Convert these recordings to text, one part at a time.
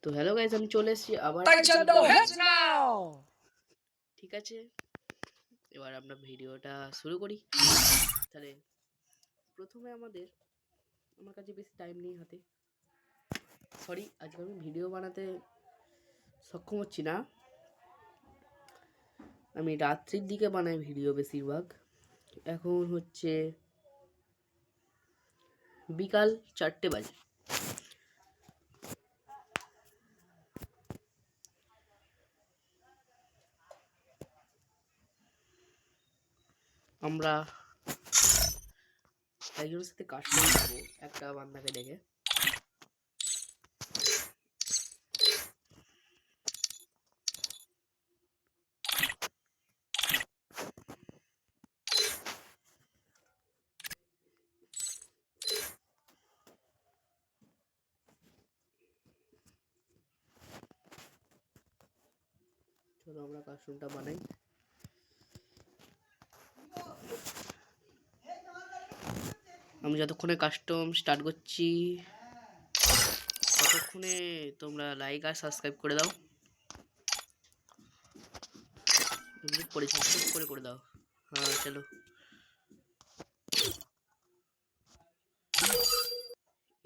তো hello guys, আমি চলে এসেছি আবার। ঠিক আছে, এবার আমরা ভিডিওটা শুরু করি। তাহলে প্রথমে আমার কাছে বেশি টাইম নেই হাতে। সরি, আজকে আমি ভিডিও বানাতে সক্ষম হচ্ছি না। আমি রাত্রির দিকে বানাই ভিডিও বেশিরভাগ। এখন হচ্ছে বিকাল 4টে বাজে। আমরা একজনের সাথে কাজ করবো, একটা বান্দাকে দেখে। চলো আমরা কাস্টমটা বানাই। আমি যতক্ষণে কাস্টম স্টার্ট করছি ততক্ষণে তোমরা লাইক আর সাবস্ক্রাইব করে দাও। করে দাও। হ্যাঁ চলো,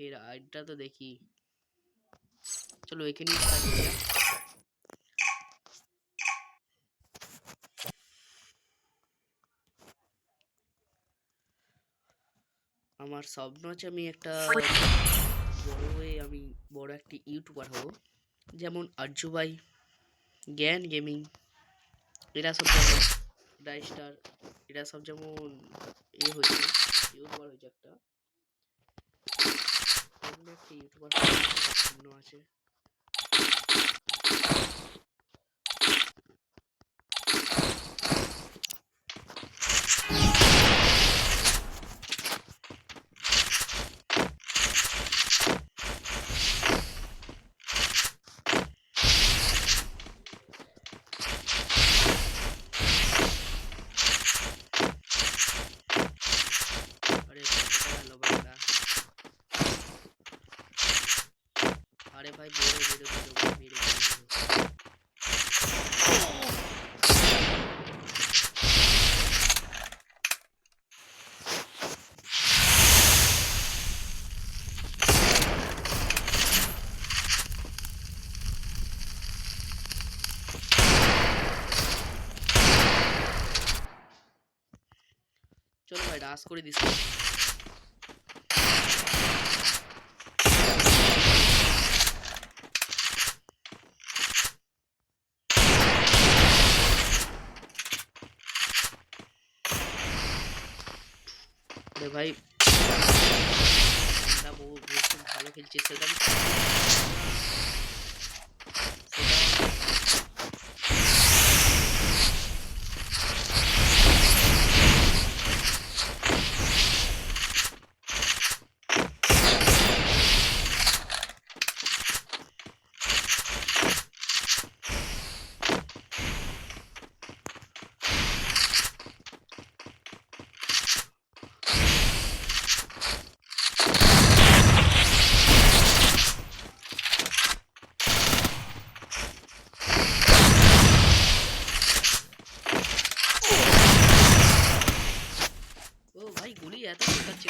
এর আইডিটা তো দেখি। চলো এখানেই স্টার্ট করি। আমার স্বপ্ন আছে আমি একটা বড় একটি ইউটিউবার হব, যেমন আরজু ভাই, জ্ঞান গেমিং, এরা সব যেমন ডাইস্টার, এরা সব যেমন হয়েছে ইউটিউবার হয়েছে একটা। ইউটিউবার স্বপ্ন আছে। আরে ভাই বেরো বেরো বেরো বেরো বেরো। চলো ভাই রাস করে দিস। আরে ভাই খুব ভালো খেলছে সেটা। ও ভাই গুলি এত ঢোকাচ্ছে।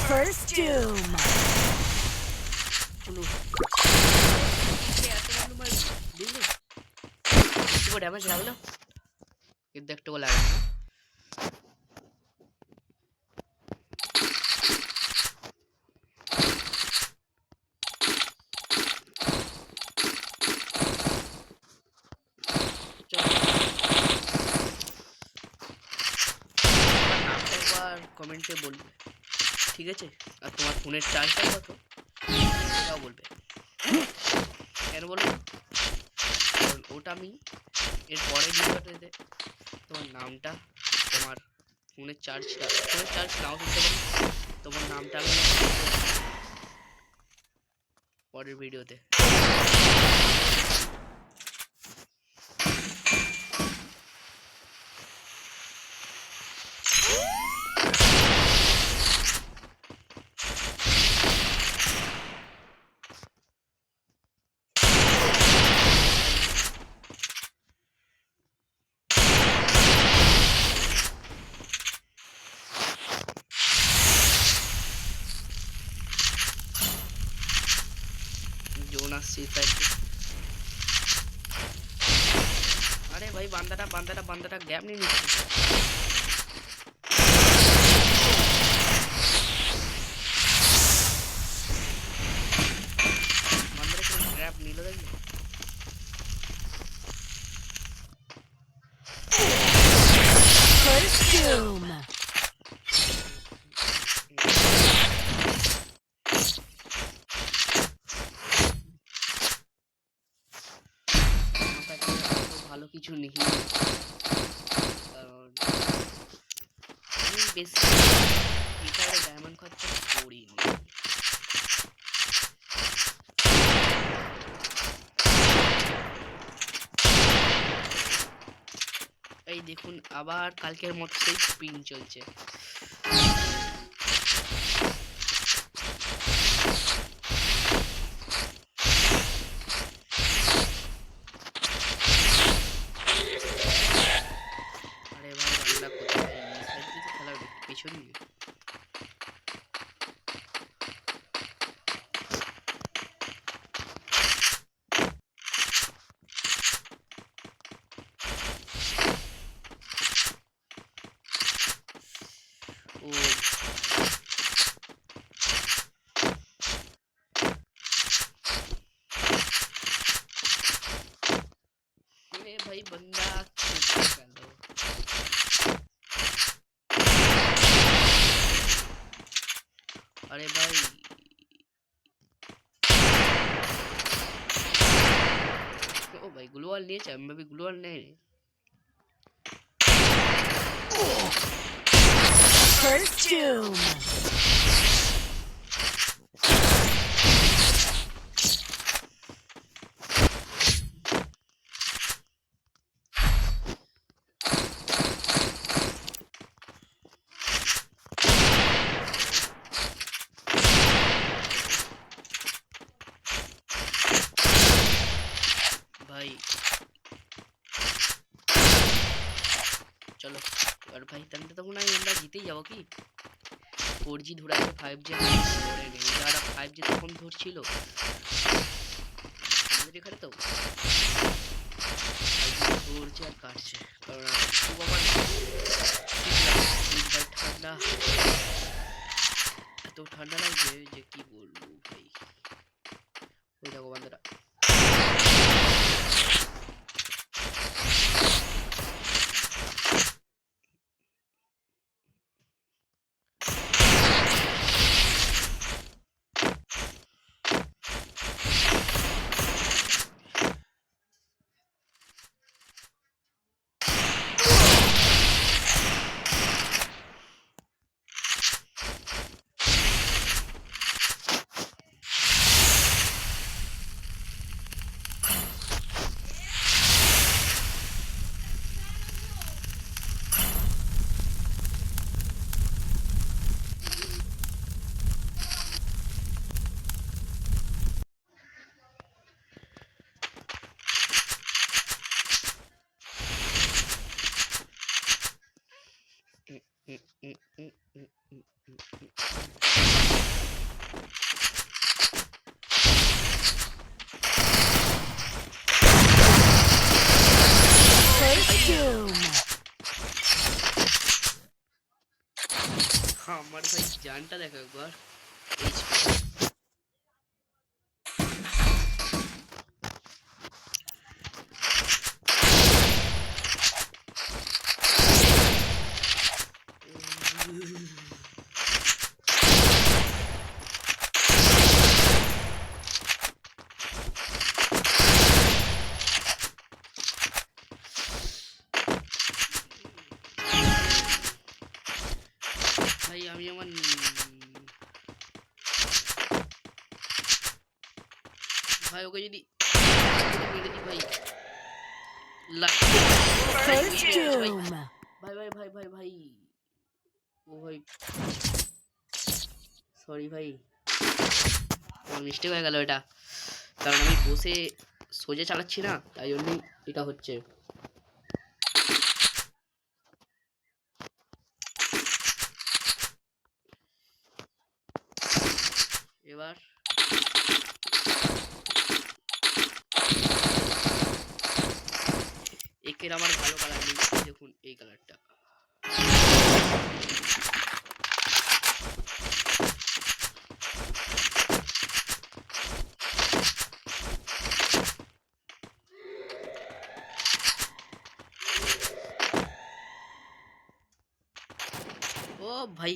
First Doom. ড্যামেজ লাগলো কিন্তু একটু লাগে না। কমেন্টে বলবে, ঠিক আছে? আর তোমার ফোনের চার্জটা কত সেটাও বলবে। কেন বলবো? কারণ ওটা আমি এর পরে ভিডিওটাতে তোমার নামটা তোমার ফোনের চার্জ নাও করতে পারি, তোমার নামটা আমি পরের ভিডিওতে। Jonas suicide. अरे भाई बांदाटा गैप नहीं निकलती। बांदाटा को ग्रैब नहीं लगा। Consume. ভালো কিছু নেই, কারণ আমি বেশি ফ্রি ডায়মন্ড খরচা করিনি। এই দেখুন আবার কালকের মতো সেই স্পিন চলছে। আরে ভাই বান্দা কোথায়? এই সাইড থেকে খেলার পেছন দিয়ে। ও भाई बंदा अरे भाई ओ भाई ग्लूवाल नहीं चाहिए, मैं भी ग्लूवाल नहीं। Consume. भाई चलो और भाई तंत्र तो ना আমরা জিতেই যাব কি। 4G ধরে আছে, 5G ধরে নেই। যারা 5G তখন ধরছিল আমাদের এখানে তো 5G ধরছে আর কাটছে, কারণ খুব আমার ঠান্ডা, এত ঠান্ডা লাগছে যে কি বলবো ভাই। ওই দেখো বান্দাটা আমার ভাই জানটা দেখো একবার। আমার ভাই ওকে যদি মেরে দিই ভাই First ভাই doom. ভাই ভাই ভাই ভাই ভাই ও ভাই সরি ভাই আমার মিস্টেক হয়ে গেল এটা, কারণ আমি বসে সোজা চালাচ্ছি না, তাই জন্যই এটা হচ্ছে। এবার একের আমার ভালো কালার নেই, দেখুন এই কালারটা। ও ভাই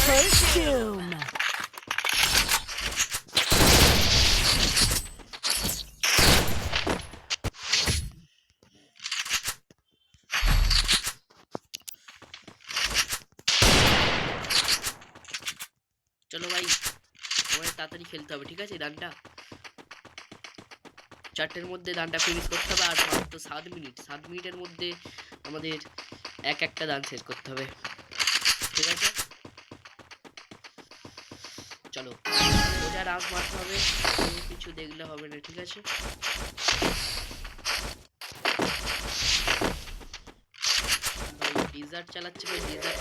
First doom. চলো ভাই আমাদের তাড়াতাড়ি খেলতে হবে, ঠিক আছে? রানটা 4টের মধ্যে রানটা ফিনিশ করতে হবে, আর মাত্র 7 মিনিটের মধ্যে আমাদের একটা রান শেষ করতে হবে, ঠিক আছে? চলো সোজা রান মারতে হবে, কিছু দেখলে হবে না, ঠিক আছে? ভাই ডিজার্ট চালাচ্ছে ভাই, ডিজার্ট।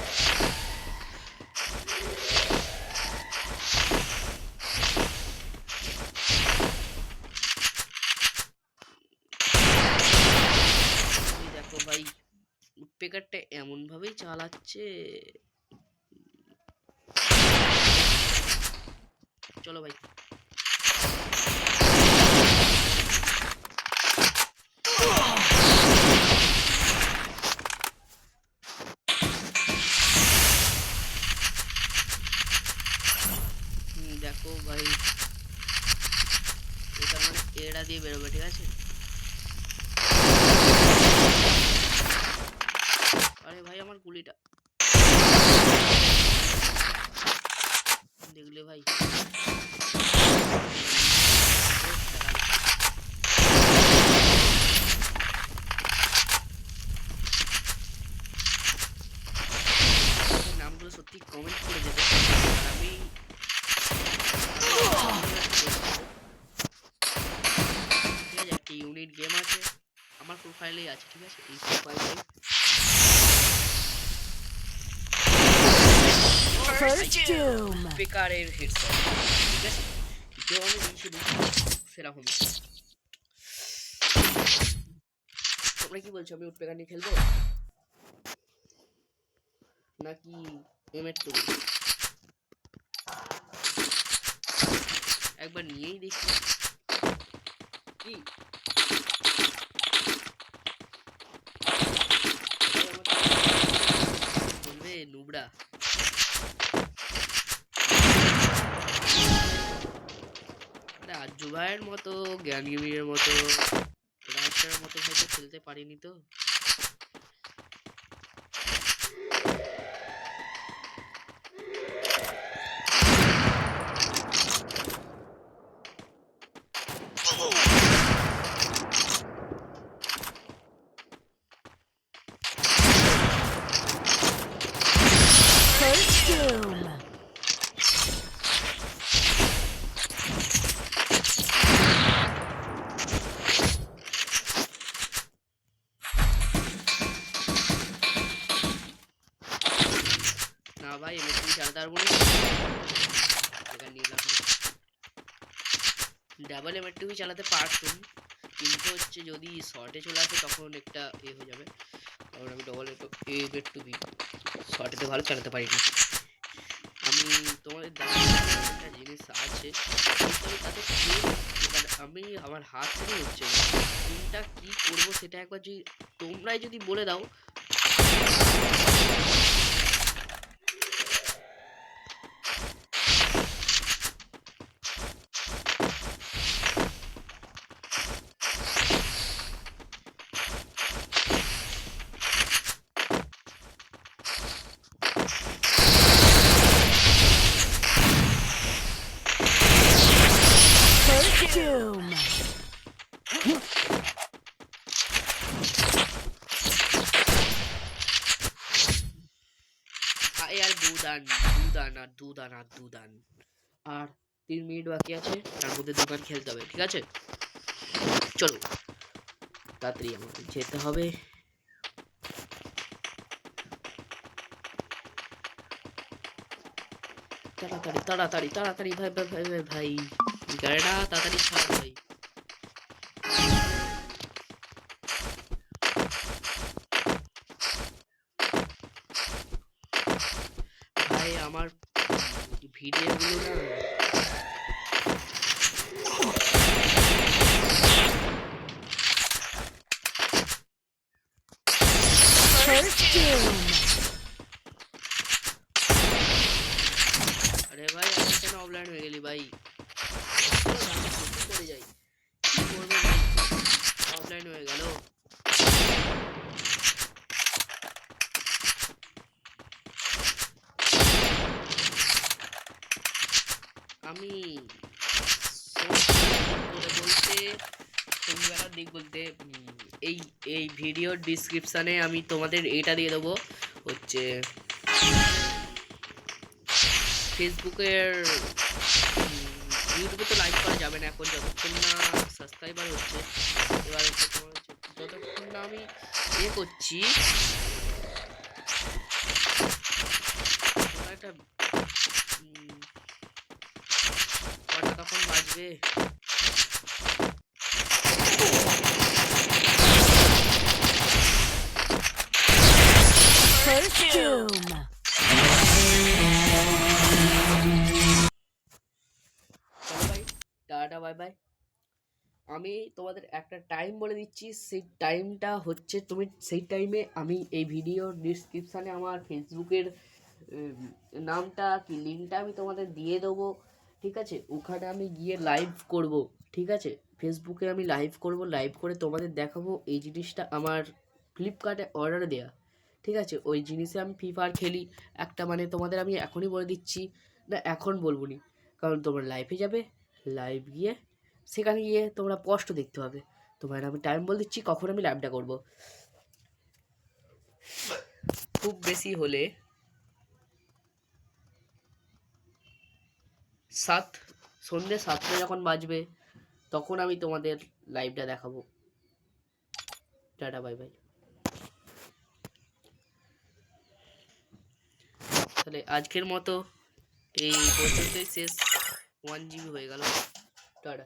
দেখো ভাই উডপেকারটা এমন ভাবেই চালাচ্ছে। চলো ভাই দেখো ভাই এটা মানে এরা দিয়ে বেরোবে, ঠিক আছে? আরে ভাই আমার গুলিটা দেখলে ভাই নামগুলো সত্যি কমেন্ট করে দেবে, আর আমি ঠিক আছে একটা ইউনিট গেম আছে আমার প্রোফাইলেই আছে, ঠিক আছে? এই প্রোফাইলে First doom. বেকারের হেডশট, ঠিক আছে? কেউ আমি দিয়েছিল সেরকম। তোমরা কি বলছো, আমি উডপেকার নিয়ে খেলবো নাকি এম2? একবার নিয়েই দেখি কি বলবে নুবড়া। রাজু ভাইয়ের মতো জ্ঞান গেমিংয়ের মতো রাজের মতো হয়তো খেলতে পারিনি তো। First doom. না ভাই আমি তুমি চালাতে পারবো না, এখানে নিয়ে লাভ নেই। ডাবল এম2 চালাতে পারতুম, কিন্তু হচ্ছে যদি শর্টে চলে আসে তখন একটা হয়ে যাবে, কারণ আমি ডবল এম2 শর্টেতে ভালো চালাতে পারি না। আমি তোমাদের একটা জিনিস আছে, কিন্তু আমি তাতে এবার আমি আমার হাত থেকে হচ্ছে না, কোনটা কি করবো সেটা একবার যদি তোমরাই যদি বলে দাও। দুদান। আর 3 মিনিট বাকি আছে, তার মধ্যে দোকান খেলতে হবে, ঠিক আছে? চলো তাড়াতাড়ি আমাকে যেতে হবে। তাড়াতাড়ি ভাই গাড়িটা তাড়াতাড়ি ছাড় ভাই। ভাই আমার ভিডিওগুলো না First doom. আরে ভাই আমি কেন অফলাইন হয়ে গেলি ভাই? করে যাই, কি করবো ভাই, অফলাইন হয়ে গেল। আমি সন্ধ্যাবেলার দিক বলতে এই এই ভিডিওর ডিসক্রিপশানে আমি তোমাদের এটা দিয়ে দেবো, হচ্ছে ফেসবুকের, ইউটিউবে তো লাইক করা যাবে না এখন, যতক্ষণ না সাবস্ক্রাইবার হচ্ছে। এবার হচ্ছে তোমার হচ্ছে যতক্ষণ না আমি করছি, তোমার একটা কটা তখন বাজবে। First doom. চলো ভাই, টাটা বাই বাই। আমি তোমাদের একটা টাইম বলে দিচ্ছি, সেই টাইমটা হচ্ছে, তুমি সেই টাইমে আমি এই ভিডিওর ডিসক্রিপশানে আমার ফেসবুকের নামটা কি লিঙ্কটা আমি তোমাদের দিয়ে দেবো, ঠিক আছে? ওখানে আমি গিয়ে লাইভ করব, ঠিক আছে? ফেসবুকে আমি লাইভ করব, লাইভ করে তোমাদের দেখাবো এই জিনিসটা আমার ফ্লিপকার্টে অর্ডার দেয়া, ঠিক আছে? ওই জিনিসে আমি ফ্রি ফায়ার খেলি একটা, মানে তোমাদের আমি এখনই বলে দিচ্ছি, না এখন বলবো নি, কারণ তোমরা লাইভে যাবে, লাইভ গিয়ে সেখানে গিয়ে তোমরা স্পষ্ট দেখতে পাবে। তোমার আমি টাইম বলে দিচ্ছি কখন আমি লাইভটা করব। খুব বেশি হলে 7, সন্ধ্যে 7টা যখন বাজবে তখন আমি তোমাদের লাইভটা দেখাবো। Tata bye bye. তাহলে আজকের মতো এই পর্যন্তই শেষ। 1 GB হয়ে গেল। টাটা।